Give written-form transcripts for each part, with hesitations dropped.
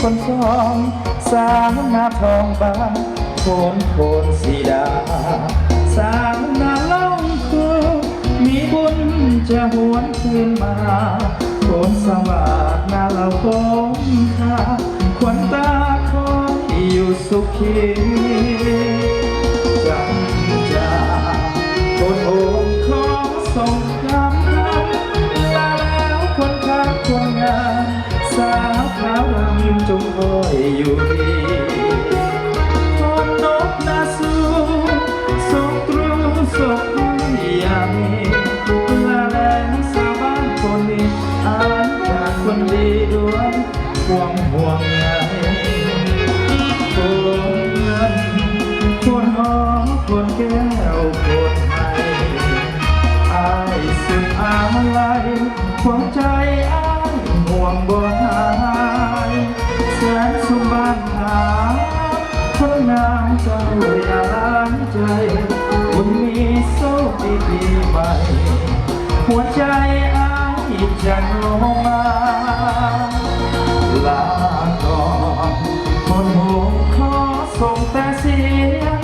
คนสองสาวหน้าทองบางโคนสีดาสาวหน้าล่องคือมีบุญจะหวนคืนมาโคนสวัสดหน้าเราคงคาขวัญตาคอยอยู่สุขีจำจาคนโอบขอส่งคำลาแล้วคนข้างคนงานสาวขาวดำจงคอยอยู่ดีคนนกนาสูส่งตรูส่งให้ยามีลาแล้วสาวบ้านคนนี้อ่านจากคนดีด้วยความห่วงใยคนเงินคนหอมคนแก้วคนไทยอายสุดอาลัยหัวใจอ้ายห่วงบ่หายแสนสุขบ้านหาคนงามเจ้าอย่าล้างใจบุญมีโชคดีปีใหม่หัวใจอ้ายจะลงมาลาก่อนคนหูขอส่งแต่เสียง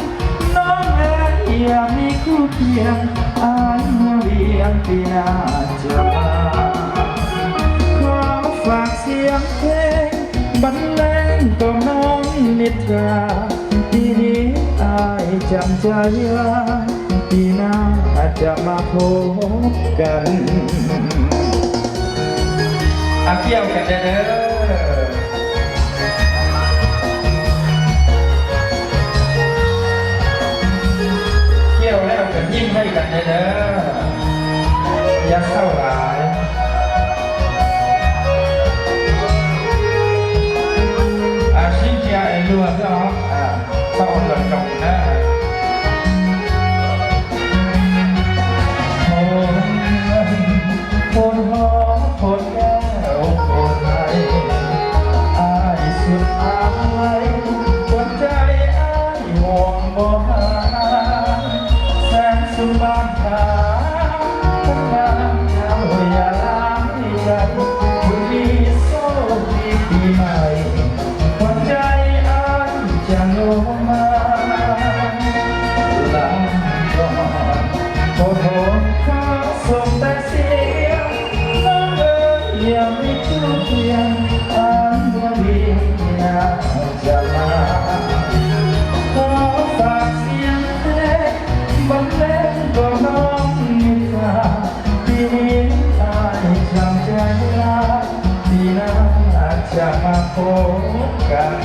น้องเอ๋ยอย่ามีคู่เคียงอายเมื่อเวียงปีหน้าจะมาขอฝากเสียงเพลงบรรเลงต่อน้องนิทราปีนี้อายจำใจว่าปีหน้าจะมาพบกันเกี่ยวกันเด้อเกี่ยวแล้วกันยิ้มให้กันเด้ออย่าเศร้าหลายชิ้นเจียไอ้รัวเนาะเศร้าหลังจงนะคนหอมคนแก้วคนไทยอายสุดอาลัยหัวใจอ้ายห่วงบ่หายแสนสุขบ้านขาคนงามเจ้าอย่าล้างใจบุญมีโชคดีปีใหม่หัวใจอ้ายจะลงมาลาก่อนโอ้โหขอส่งแต่เสียงอย่าไม่คู่เคียงอันเมื่อวีน่าจะมาขอฝากเสียงเพลงบรรเลงตัวน้องนิทราปีนี้อายจำใจลาปีหน้าอาจจะมาพบกัน